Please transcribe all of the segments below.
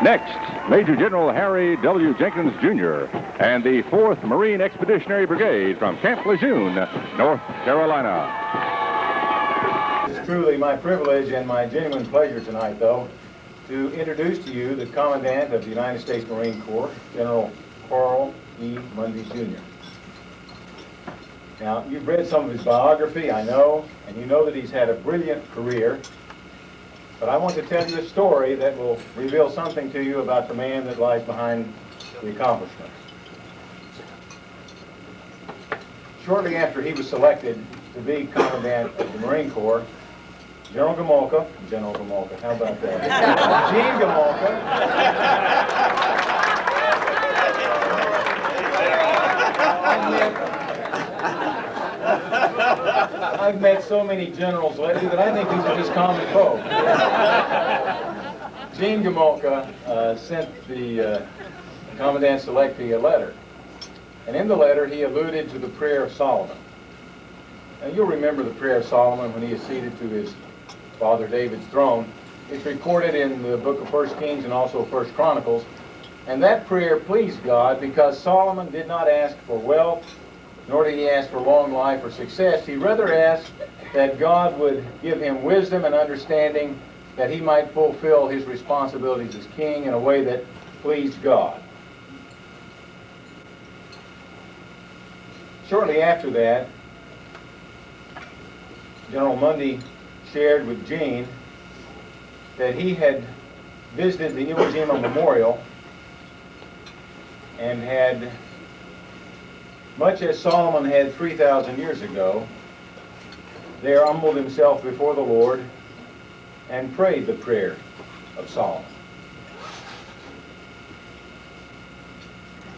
Next, Major General Harry W. Jenkins, Jr. and the 4th Marine Expeditionary Brigade from Camp Lejeune, North Carolina. It's truly my privilege and my genuine pleasure tonight, though, to introduce to you the Commandant of the United States Marine Corps, General Carl E. Mundy, Jr. Now, you've read some of his biography, I know, and you know that he's had a brilliant career. But I want to tell you a story that will reveal something to you about the man that lies behind the accomplishments. Shortly after he was selected to be Commandant of the Marine Corps, General Gomulka, how about that? Gene Gomulka. I've met so many generals lately that I think these are just common folk. Gene Gomulka sent the Commandant-select a letter. And in the letter, he alluded to the prayer of Solomon. Now, you'll remember the prayer of Solomon when he acceded to his father David's throne. It's recorded in the book of 1 Kings and also 1 Chronicles. And that prayer pleased God because Solomon did not ask for wealth, nor did he ask for long life or success. He rather asked that God would give him wisdom and understanding that he might fulfill his responsibilities as king in a way that pleased God. Shortly after that, General Mundy shared with Gene that he had visited the Iwo Jima Memorial and had, much as Solomon had 3,000 years ago, there humbled himself before the Lord and prayed the prayer of Solomon.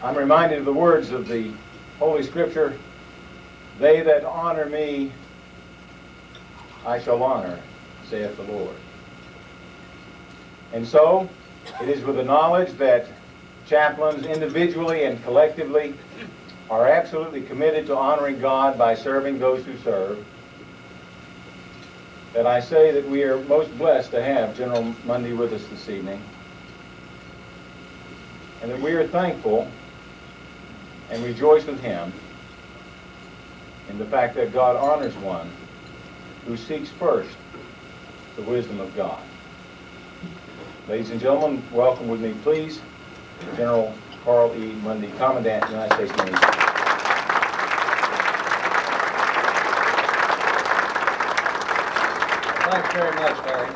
I'm reminded of the words of the Holy Scripture, "They that honor me, I shall honor, saith the Lord." And so, it is with the knowledge that chaplains individually and collectively are absolutely committed to honoring God by serving those who serve, that I say that we are most blessed to have General Mundy with us this evening, and that we are thankful and rejoice with him in the fact that God honors one who seeks first the wisdom of God. Ladies and gentlemen, welcome with me, please, General Carl E. Mundy, Commandant of the United States Marine Corps. Thanks very much, Harry.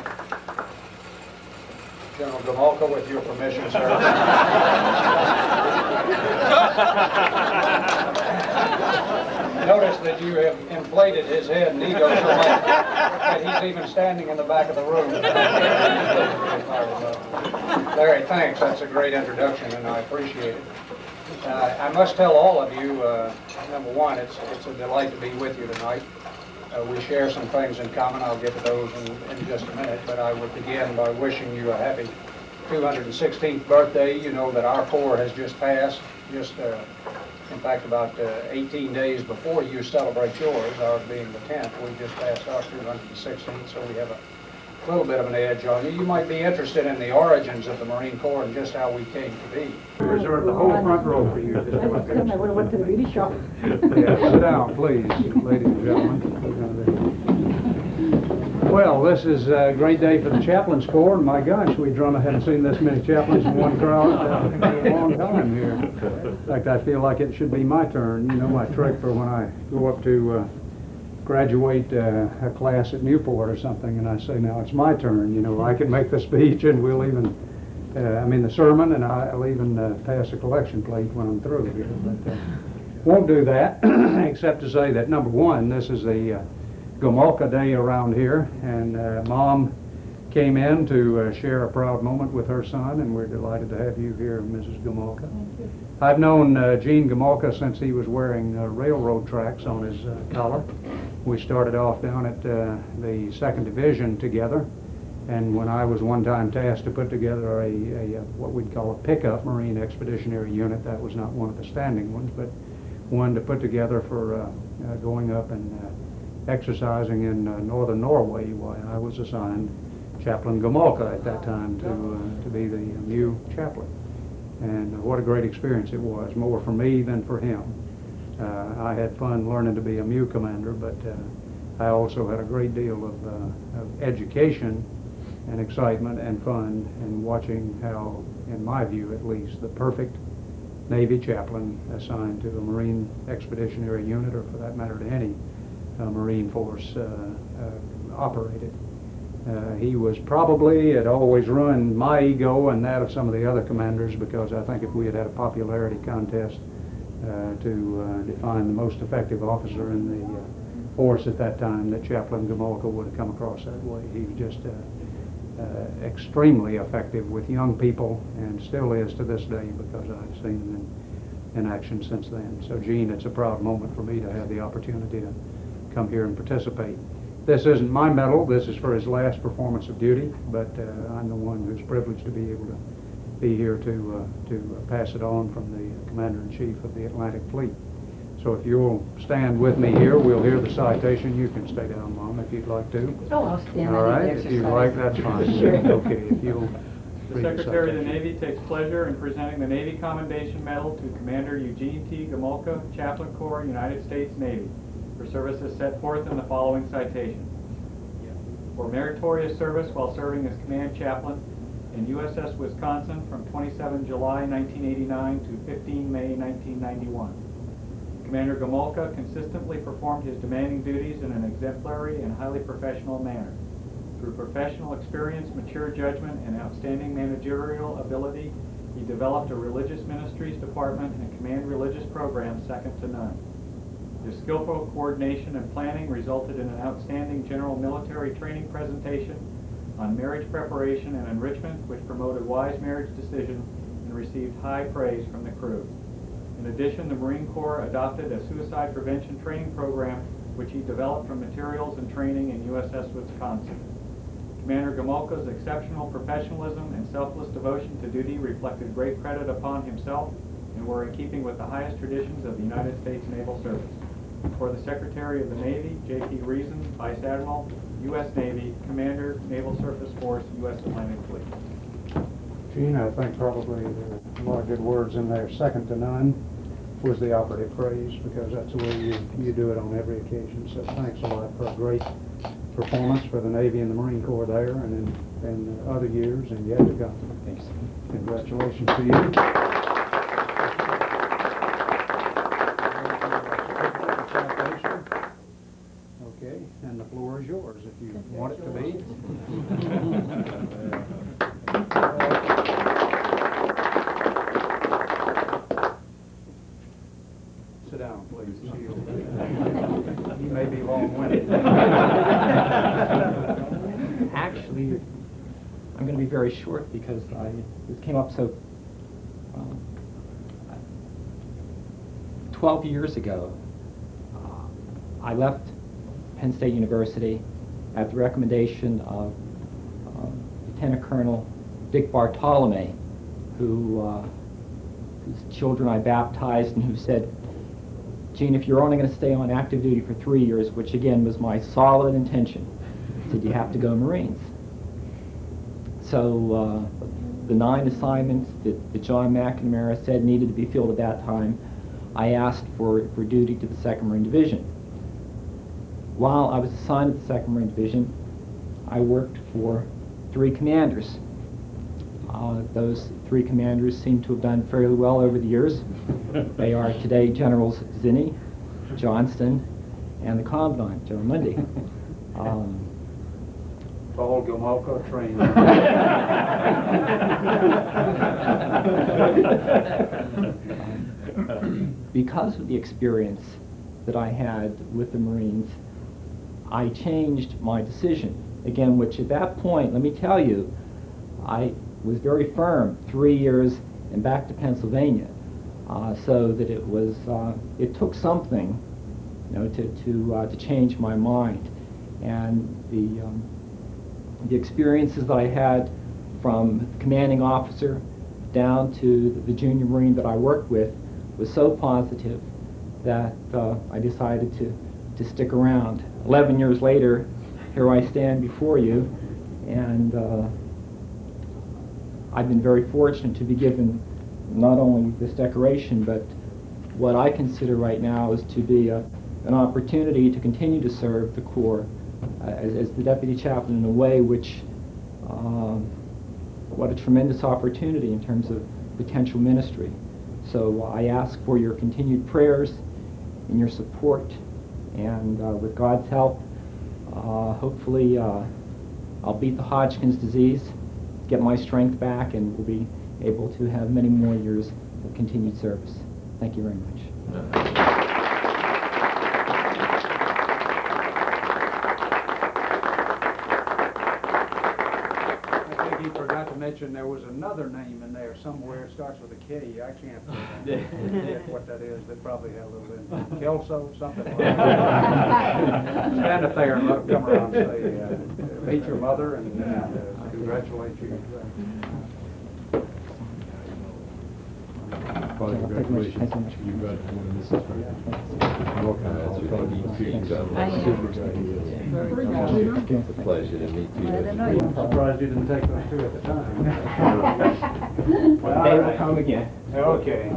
General Gomulka, with your permission, sir. Notice that you have inflated his head and ego so much that he's even standing in the back of the room. Larry, thanks. That's a great introduction, and I appreciate it. I must tell all of you, number one, it's a delight to be with you tonight. We share some things in common. I'll get to those in just a minute, but I would begin by wishing you a happy 216th birthday. You know that our Corps has just passed, in fact, about 18 days before you celebrate yours, ours being the 10th. We just passed our 216th, so we have a little bit of an edge on you. You might be interested in the origins of the Marine Corps and just how we came to be. We reserve the whole front row for you. I would have went to the beauty shop. Yeah, sit down, please, ladies and gentlemen. Well, this is a great day for the Chaplains Corps, and my gosh, we haven't seen this many chaplains in one crowd in a long time here. In fact, I feel like it should be my turn. You know, my trick for when I go up to graduate a class at Newport or something, and I say, now it's my turn. You know, I can make the speech, and we'll even, the sermon, and I'll even pass a collection plate when I'm through here. But won't do that, except to say that, number one, this is the Gomulka Day around here, and Mom came in to share a proud moment with her son, and we're delighted to have you here, Mrs. Gomulka. I've known Gene Gomulka since he was wearing railroad tracks on his collar. We started off down at the 2nd Division together, and when I was one time tasked to put together what we'd call a pickup Marine Expeditionary Unit, that was not one of the standing ones, but one to put together for going up and exercising in northern Norway, while I was assigned Chaplain Gomulka at that time to be the MU chaplain. And what a great experience it was, more for me than for him. I had fun learning to be a MU commander, but I also had a great deal of education and excitement and fun in watching how, in my view at least, the perfect Navy chaplain assigned to a Marine Expeditionary Unit, or for that matter to any Marine force, operated. He was probably, it always ruined my ego and that of some of the other commanders, because I think if we had had a popularity contest to define the most effective officer in the force at that time, that Chaplain Gomulka would have come across that way. He was just extremely effective with young people, and still is to this day, because I've seen him in action since then. So Gene, it's a proud moment for me to have the opportunity to come here and participate. This isn't my medal, this is for his last performance of duty, but I'm the one who's privileged to be able to be here to pass it on from the Commander-in-Chief of the Atlantic Fleet. So if you'll stand with me here, we'll hear the citation. You can stay down, Mom, if you'd like to. Oh, I'll stand. All right, if you'd like, that's fine. Sure. Okay, if you'll The read Secretary of the citation. Navy takes pleasure in presenting the Navy Commendation Medal to Commander Eugene T. Gomulka, Chaplain Corps, United States Navy, for services set forth in the following citation. For meritorious service while serving as command chaplain in USS Wisconsin from 27 July 1989 to 15 May 1991. Commander Gomulka consistently performed his demanding duties in an exemplary and highly professional manner. Through professional experience, mature judgment, and outstanding managerial ability, he developed a religious ministries department and command religious program second to none. His skillful coordination and planning resulted in an outstanding general military training presentation on marriage preparation and enrichment, which promoted wise marriage decisions and received high praise from the crew. In addition, the Marine Corps adopted a suicide prevention training program, which he developed from materials and training in USS Wisconsin. Commander Gomulka's exceptional professionalism and selfless devotion to duty reflected great credit upon himself and were in keeping with the highest traditions of the United States Naval Service. For the Secretary of the Navy, J.P. Reason, Vice Admiral, U.S. Navy, Commander, Naval Surface Force, U.S. Atlantic Fleet. Gene, I think probably there are a lot of good words in there. Second to none was the operative phrase, because that's the way you do it on every occasion. So thanks a lot for a great performance for the Navy and the Marine Corps there, and in other years and yet to come. Thanks. Congratulations to you. Okay, and the floor is yours if you want it to be. Sit down, please. You may be long-winded. Actually, I'm going to be very short because it came up so 12 years ago. I left Penn State University at the recommendation of Lieutenant Colonel Dick Bartolome, whose children I baptized, and who said, Gene, if you're only going to stay on active duty for 3 years, which again was my solid intention, said you have to go Marines. So the 9 assignments that John McNamara said needed to be filled at that time, I asked for duty to the 2nd Marine Division. While I was assigned to the 2nd Marine Division, I worked for 3 commanders. Those 3 commanders seem to have done fairly well over the years. They are today Generals Zinni, Johnston, and the Commandant, General Mundy. Paul Gomulka trained. Because of the experience that I had with the Marines, I changed my decision. Again, which at that point, let me tell you, I was very firm, 3 years and back to Pennsylvania. So that it was, it took something, you know, to change my mind. And the experiences that I had from commanding officer down to the junior Marine that I worked with was so positive that I decided to stick around. 11 years later, here I stand before you, And I've been very fortunate to be given not only this decoration, but what I consider right now is to be an opportunity to continue to serve the Corps as the Deputy Chaplain in a way which, what a tremendous opportunity in terms of potential ministry. So I ask for your continued prayers and your support, and with God's help, hopefully I'll beat the Hodgkin's disease, get my strength back, and we'll be able to have many more years of continued service. Thank you very much. I think he forgot to mention there was another name in there somewhere. It starts with a K. I can't forget what that is. They probably had a little bit. Kelso, something like that. Stand up there and let them come around and say, meet your mother and congratulate you. Congratulations. You got one of this is It's a pleasure to meet you. I'm surprised you didn't take those two at the time. They will come again. Okay.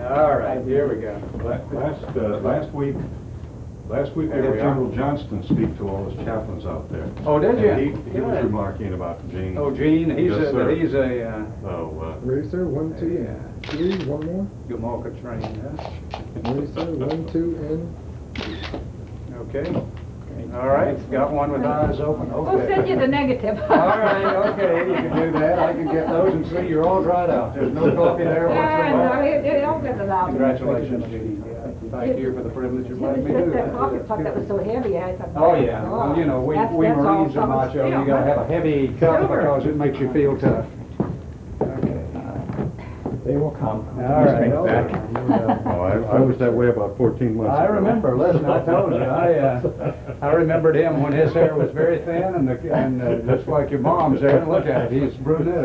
All right, here we go. Last week we had General Johnston speak to all his chaplains out there. Oh, did you? And he was Good. remarking about Gene. Oh, Gene, he's Yes, sir. he's a Ready, sir? 1, 2, and 3. One more. Gomorrah trained, huh? Ready, sir? 1, 2, and... Okay. All right, got one with eyes open. We'll Okay. send you the negative. All right, okay, you can do that. I can get those and see you're all dried out. There's no coffee there Yeah, no, whatsoever. it don't get it out. Congratulations, Gene. Thank you for the privilege of letting me do That coffee that. pot that was so heavy, I thought. Oh, yeah. Well, you know, we That's all Marines are from macho. steel. You gotta have a heavy cup Silver. because it makes you feel tough. Okay. They will come. All right. Oh, I was that way about 14 months ago. I remember. Listen, I told you. I remembered him when his hair was very thin and just like your mom's hair. Look at it. He's brunette.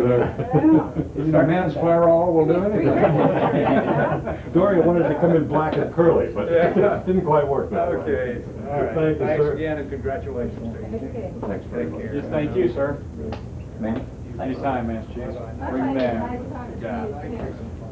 You know, men's Clairol will do anything. Dory wanted to come in black and curly, but it didn't quite work that way. Okay. All right. Thank you, Thanks sir. again and congratulations to you. Okay. Thanks. Take care. Just thank you, sir. Ma'am? Anytime, Master Chief. Bring them Nice down. talking to Good job. you.